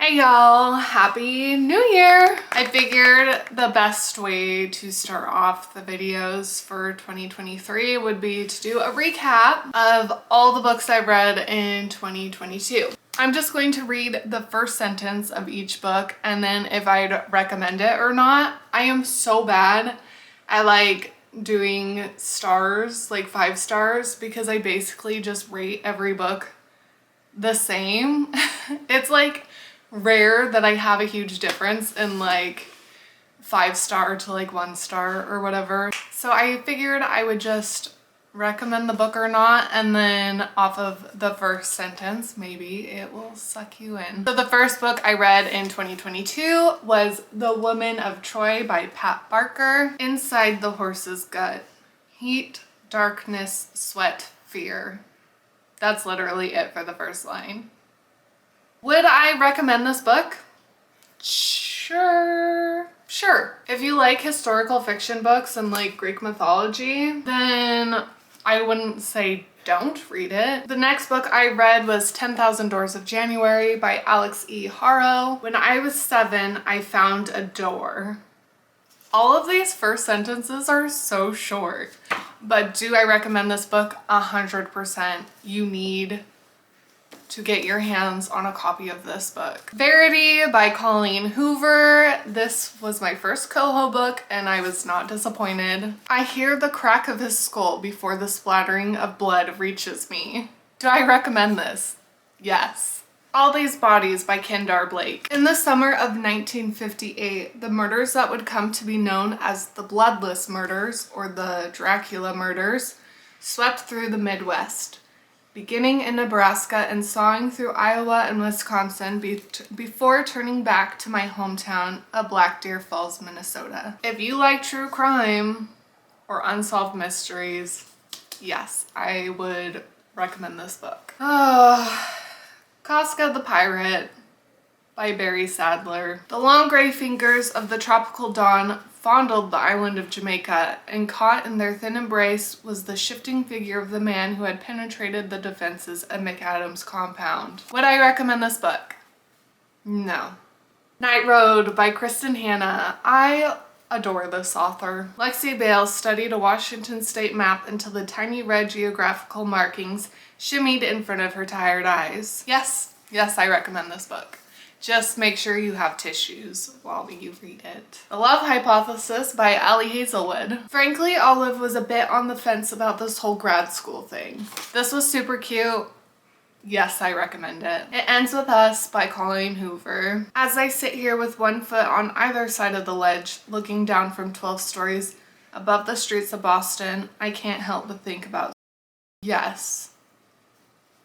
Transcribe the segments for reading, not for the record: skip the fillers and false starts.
Hey y'all, happy new year! I figured the best way to start off the videos for 2023 would be to do a recap of all the books I read in 2022. I'm just going to read the first sentence of each book and then if I'd recommend it or not. I am so bad at like doing stars, like 5 stars, because I basically just rate every book the same. It's like rare that I have a huge difference in like 5-star to like 1-star or whatever. So I figured I would just recommend the book or not, and then off of the first sentence, maybe it will suck you in. So the first book I read in 2022 was The Woman of Troy by Pat Barker. Inside the horse's gut. Heat, darkness, sweat, fear. That's literally it for the first line. Would I recommend this book? Sure. If you like historical fiction books and like Greek mythology, then I wouldn't say don't read it. The next book I read was 10,000 Doors of January by Alex E. Harrow. When I was 7, I found a door. All of these first sentences are so short, but do I recommend this book? 100%. You need to get your hands on a copy of this book. Verity by Colleen Hoover. This was my first Coho book and I was not disappointed. I hear the crack of his skull before the splattering of blood reaches me. Do I recommend this? Yes. All These Bodies by Kendar Blake. In the summer of 1958, the murders that would come to be known as the Bloodless Murders or the Dracula Murders swept through the Midwest, beginning in Nebraska and sawing through Iowa and Wisconsin before turning back to my hometown of Black Deer Falls, Minnesota. If you like true crime or unsolved mysteries, yes, I would recommend this book. Casca the Pirate by Barry Sadler. The long gray fingers of the tropical dawn fondled the island of Jamaica, and caught in their thin embrace was the shifting figure of the man who had penetrated the defenses of McAdams' compound. Would I recommend this book? No. Night Road by Kristen Hanna. I adore this author. Lexi Bale studied a Washington state map until the tiny red geographical markings shimmied in front of her tired eyes. Yes, I recommend this book. Just make sure you have tissues while you read it. The Love Hypothesis by Allie Hazelwood. Frankly, Olive was a bit on the fence about this whole grad school thing. This was super cute. Yes, I recommend it. It Ends With Us by Colleen Hoover. As I sit here with one foot on either side of the ledge, looking down from 12 stories above the streets of Boston, I can't help but think about yes.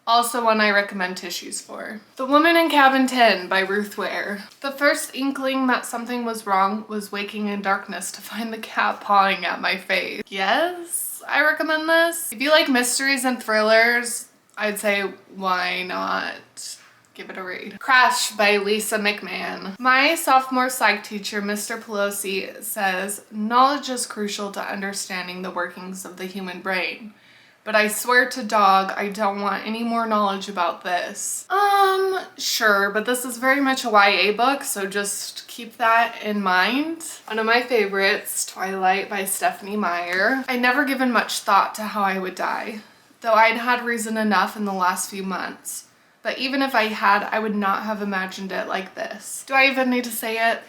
Also one I recommend tissues for. The Woman in Cabin 10 by Ruth Ware. The first inkling that something was wrong was waking in darkness to find the cat pawing at my face. Yes, I recommend this. If you like mysteries and thrillers, I'd say why not give it a read. Crash by Lisa McMahon. My sophomore psych teacher, Mr. Pelosi, says knowledge is crucial to understanding the workings of the human brain. But I swear to dog, I don't want any more knowledge about this. Sure, but this is very much a YA book, so just keep that in mind. One of my favorites, Twilight by Stephanie Meyer. I'd never given much thought to how I would die, though I'd had reason enough in the last few months. But even if I had, I would not have imagined it like this. Do I even need to say it?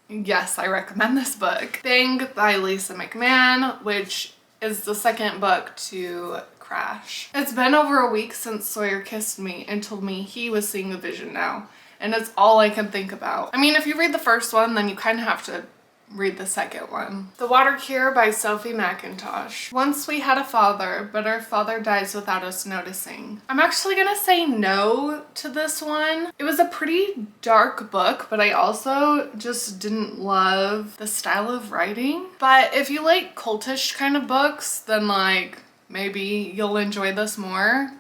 Yes, I recommend this book. Bang by Lisa McMahon, which is the second book to Crash. It's been over a week since Sawyer kissed me and told me he was seeing a vision now, and it's all I can think about. I mean, if you read the first one, then you kind of have to read the second one. The Water Cure by Sophie McIntosh. Once we had a father, but our father dies without us noticing. I'm actually gonna say no to this one. It was a pretty dark book, but I also just didn't love the style of writing. But if you like cultish kind of books, then like maybe you'll enjoy this more.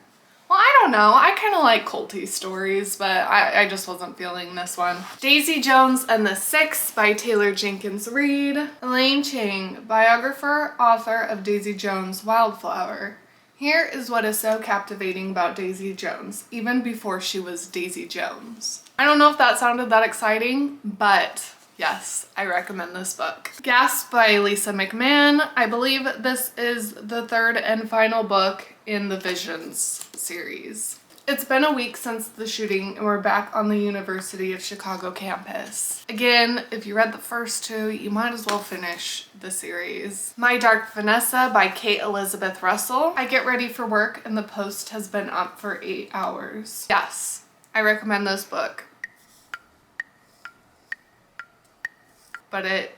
Well, I don't know. I kind of like culty stories, but I just wasn't feeling this one. Daisy Jones and the Six by Taylor Jenkins Reid. Elaine Chang, biographer, author of Daisy Jones' Wildflower. Here is what is so captivating about Daisy Jones, even before she was Daisy Jones. I don't know if that sounded that exciting, but yes, I recommend this book. Gasp by Lisa McMahon. I believe this is the third and final book in the Visions series. It's been a week since the shooting and we're back on the University of Chicago campus. Again, if you read the first two, you might as well finish the series. My Dark Vanessa by Kate Elizabeth Russell. I get ready for work and the post has been up for 8 hours. Yes, I recommend this book. But it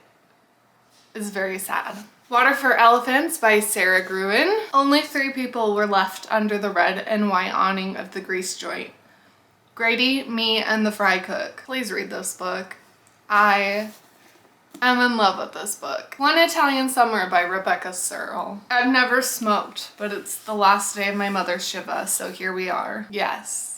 is very sad. Water for Elephants by Sarah Gruen. Only 3 people were left under the red and white awning of the grease joint. Grady, me, and the fry cook. Please read this book. I am in love with this book. One Italian Summer by Rebecca Searle. I've never smoked, but it's the last day of my mother's Shiva, so here we are. Yes.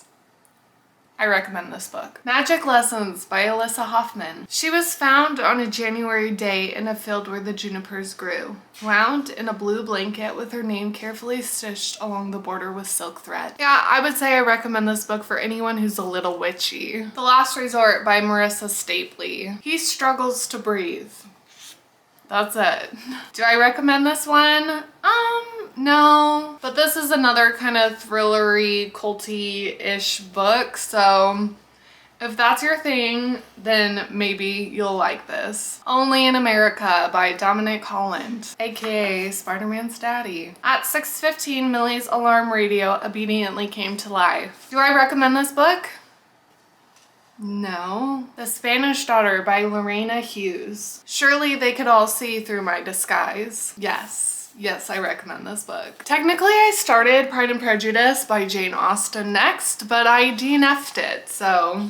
I recommend this book. Magic Lessons by Alyssa Hoffman. She was found on a January day in a field where the junipers grew, wound in a blue blanket with her name carefully stitched along the border with silk thread. Yeah, I would say I recommend this book for anyone who's a little witchy. The Last Resort by Marissa Stapley. He struggles to breathe. That's it. Do I recommend this one? No. But this is another kind of thrillery, culty-ish book, so if that's your thing, then maybe you'll like this. Only in America by Dominic Holland, aka Spider-Man's daddy. At 6:15, Millie's alarm radio obediently came to life. Do I recommend this book? No. The Spanish Daughter by Lorena Hughes. Surely they could all see through my disguise. Yes. Yes, I recommend this book. Technically, I started Pride and Prejudice by Jane Austen next, but I DNF'd it, so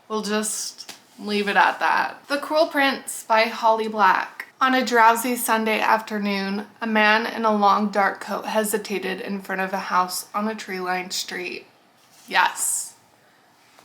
we'll just leave it at that. The Cruel Prince by Holly Black. On a drowsy Sunday afternoon, a man in a long dark coat hesitated in front of a house on a tree-lined street. Yes.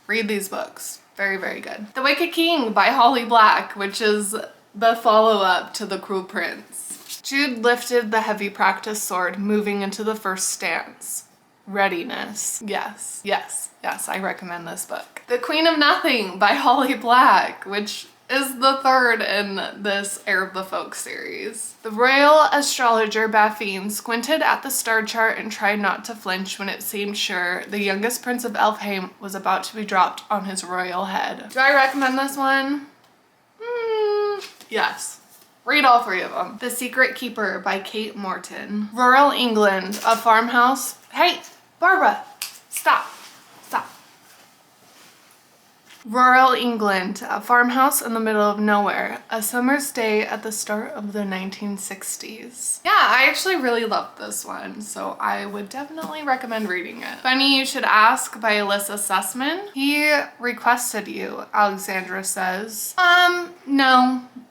Read these books. Very, very good. The Wicked King by Holly Black, which is the follow-up to The Cruel Prince. Jude lifted the heavy practice sword, moving into the first stance. Readiness. Yes, yes, yes, I recommend this book. The Queen of Nothing by Holly Black, which is the third in this Heir of the Folk series. The royal astrologer Baffine squinted at the star chart and tried not to flinch when it seemed sure the youngest prince of Elfheim was about to be dropped on his royal head. Do I recommend this one? Yes. Read all 3 of them. The Secret Keeper by Kate Morton. Rural England, a farmhouse. Hey, Barbara, stop, stop. Rural England, a farmhouse in the middle of nowhere. A summer's day at the start of the 1960s. Yeah, I actually really loved this one, so I would definitely recommend reading it. Funny You Should Ask by Alyssa Sussman. He requested you, Alexandra says.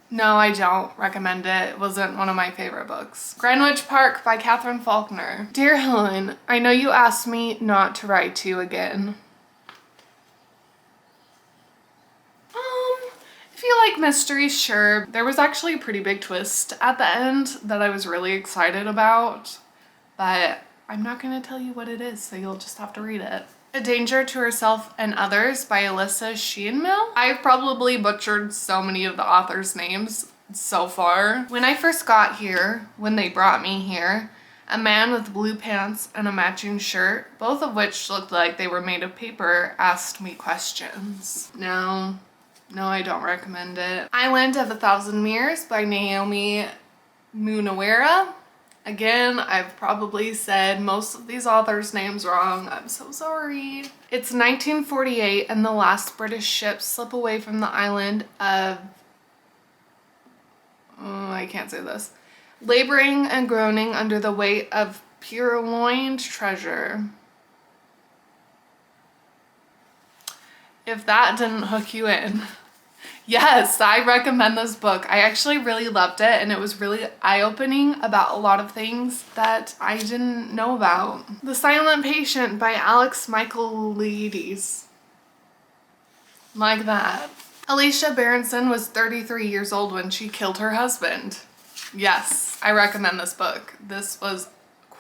No, I don't recommend it. It wasn't one of my favorite books. Greenwich Park by Catherine Faulkner. Dear Helen, I know you asked me not to write to you again. If you like mysteries, sure. There was actually a pretty big twist at the end that I was really excited about, but I'm not going to tell you what it is, so you'll just have to read it. A Danger to Herself and Others by Alyssa Sheehanmill. I've probably butchered so many of the authors' names so far. When I first got here, when they brought me here, a man with blue pants and a matching shirt, both of which looked like they were made of paper, asked me questions. No, I don't recommend it. Island of a Thousand Mirrors by Naomi Munaweera. Again, I've probably said most of these authors' names wrong. I'm so sorry. It's 1948 and the last British ships slip away from the island of... I can't say this. Laboring and groaning under the weight of purloined treasure. If that didn't hook you in. Yes, I recommend this book. I actually really loved it and it was really eye-opening about a lot of things that I didn't know about. The Silent Patient by Alex Michaelides. Like that. Alicia Berenson was 33 years old when she killed her husband. Yes, I recommend this book. This was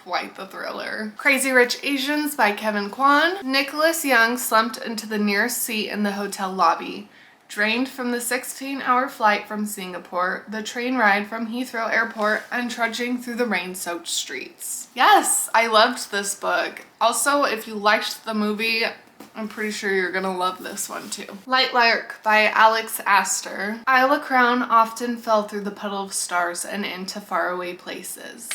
quite the thriller. Crazy Rich Asians by Kevin Kwan. Nicholas Young slumped into the nearest seat in the hotel lobby. Drained from the 16-hour flight from Singapore, the train ride from Heathrow Airport, and trudging through the rain-soaked streets. Yes, I loved this book. Also, if you liked the movie, I'm pretty sure you're gonna love this one too. Light Lark by Alex Astor. Isla Crown often fell through the puddle of stars and into faraway places.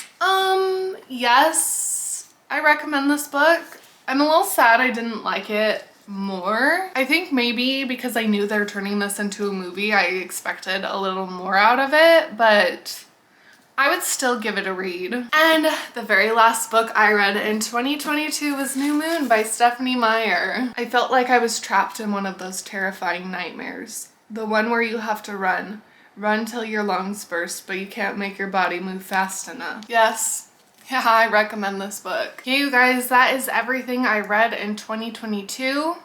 Yes, I recommend this book. I'm a little sad I didn't like it more. I think maybe because I knew they're turning this into a movie, I expected a little more out of it, but I would still give it a read. And the very last book I read in 2022 was New Moon by Stephanie Meyer. I felt like I was trapped in one of those terrifying nightmares. The one where you have to run. Run till your lungs burst, but you can't make your body move fast enough. Yes. Yeah, I recommend this book. Okay, you guys, that is everything I read in 2022.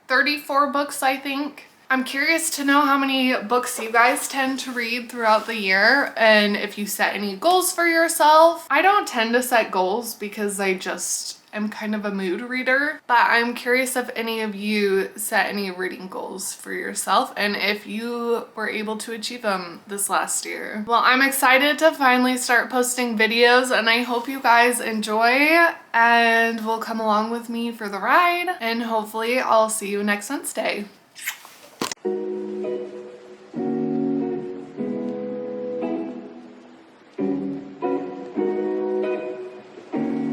34 books, I think. I'm curious to know how many books you guys tend to read throughout the year and if you set any goals for yourself. I don't tend to set goals because I just am kind of a mood reader, but I'm curious if any of you set any reading goals for yourself and if you were able to achieve them this last year. Well, I'm excited to finally start posting videos and I hope you guys enjoy and will come along with me for the ride, and hopefully I'll see you next Wednesday.